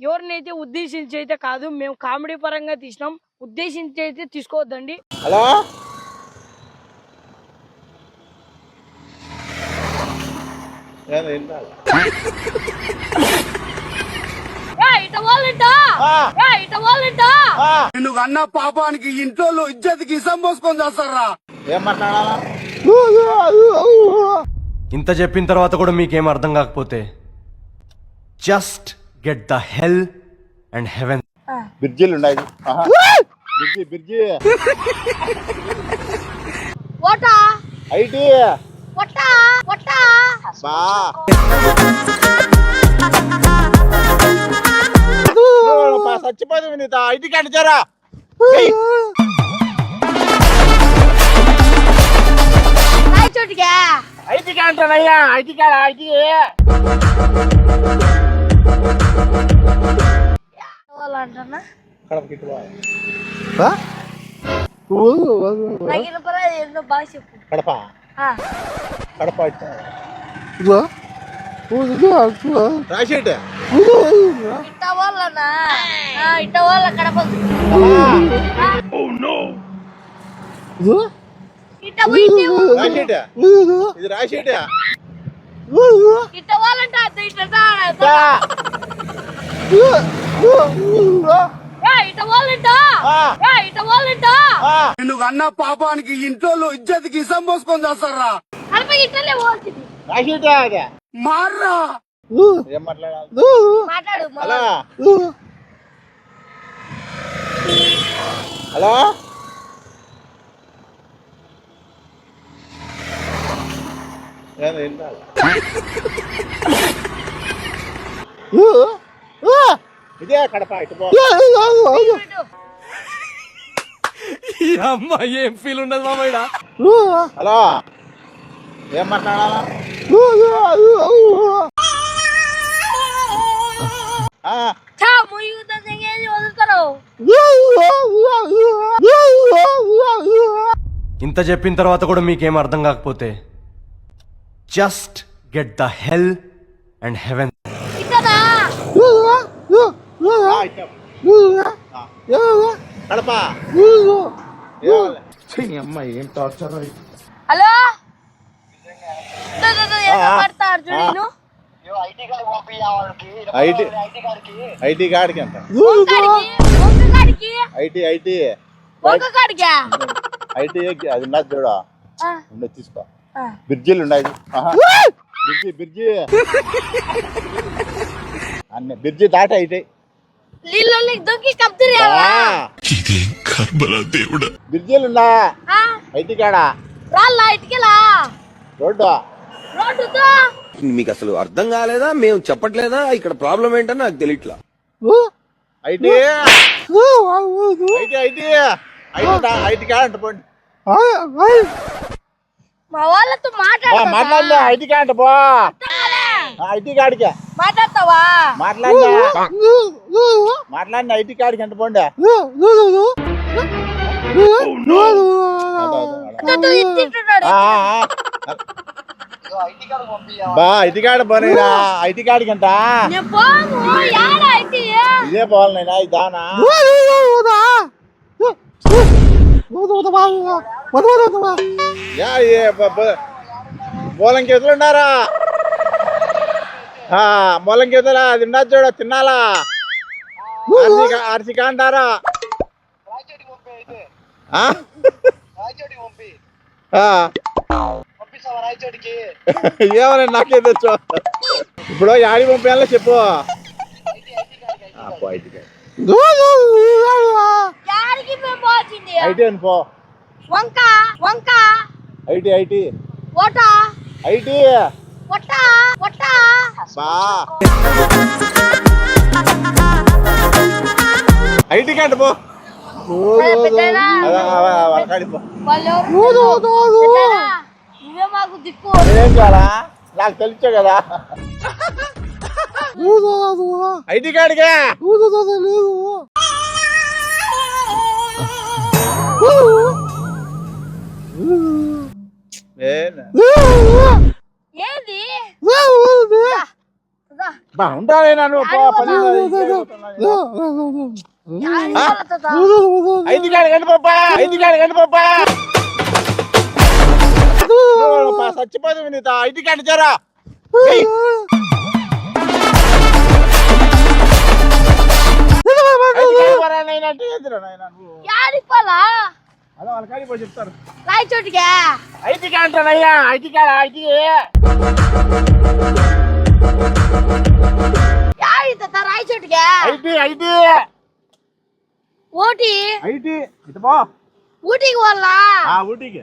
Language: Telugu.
ఎవరినైతే ఉద్దేశించి అయితే కాదు, మేము కామెడీ పరంగా తీసినాం, ఉద్దేశించి అయితే తీసుకోవద్దండి. హలో నువ్వు అన్న పాపానికి ఇంట్లో ఇజ్జతికి ఇసం పోసుకొని చేస్తారా? ఏం మాట్లాడాలా? ఇంత చెప్పిన తర్వాత కూడా మీకేం అర్థం కాకపోతే just get the hell and heaven. బ్రిడ్జిలు ఉన్నాయి. బ్రిడ్జి ఐటీ చచ్చిపోతుంది నీతో. ఐటీ కార్డు చేరా. ఐటీ కార్డు అయ్యా. IT card IT Kadapa Kadapa రాసేట ఇది రాసేట నువ్వు అన్న పాపానికి ఇంట్లో ఇజ్జతికి ఇసం పోసుకొని చేస్తారా? రాసేట మార్రా. ఏం మాట్లాడాలి? మాట్లాడు. హలో హలో ఇదే కడప. ఇటు పో. ఈ అమ్మాయి ఏం ఫీల్ ఉండదు మామయ్య. హలో ఏం మాట్లాడాలా? ఇంత చెప్పిన తర్వాత కూడా మీకేం అర్థం కాకపోతే just get the hell and haven. Kadapa అమ్మాయి ఏం టార్చర్. హలో ఐటీ కార్డుకి ఎంత? ఐటీ ఐటీ ఐటీ అది ఉన్నది చూడ. తీసుకో. బ్రిడ్జిలు ఉన్నాయి. బ్రిడ్జి అన్నీ బ్రిడ్జి దాటి ఐటీ బ్రిడ్జిలు ఉన్నా ఐటీ కాడా రోడ్డు. మీకు అసలు అర్థం కాలేదా? మేము చెప్పట్లేదా? ఇక్కడ ప్రాబ్లం ఏంటని నాకు తెలియట్లా. ఐటీ ఐటీ ఐటీ ఐటీ కాడంట పోండి. మా వాళ్ళతో మాట్లాడలే. ఐటీ కాడంట పో. ఐటీ కాడికి మాట్లాడతావా? మాట్లాడిన ఐటీ కాడికి ఎంత పోండి. బా ఐటీ కార్డు పోనీరా. ఐటీ కార్డుకి ఎంత? ఇదే పోవాలి నైనా. ఇదానా మూలం కేసులు ఉన్నారా? మూలం కేసులు అది ఉన్నది చూడ. తిన్నాలా? ఆర్సీ అంటారా? ఏమన్నా నాకే తెచ్చు. ఇప్పుడు యాడి పంపేయాలో చెప్పు. ఐటీ అని పో. ఐటీ ఐటీ ఐటీ ఐటీ కంట పో. ఏం చేయాలా? నాకు తెలుసు కదా. ఐటీ కార్డుగా ఏది బా ఉంటానైనా నువ్వు పో, పని ఐదు కాడ కండి పాపా, ఐదు కాడ కండి పాపా. చచ్చిపోతుంది నీతో ఐదు కాడ చేరా. అలా వాళ్ళ కాడికి పోయి చెప్తారు. రాయచోటికే ఐటీ కాంటానయ్యా, ఐటీ కాడ ఐటీ రాయచోటికే ఐటీ ఐటీ ఓటి ఐటీ ఇటు పో. ఊటీకి వాళ్ళ ఊటీకి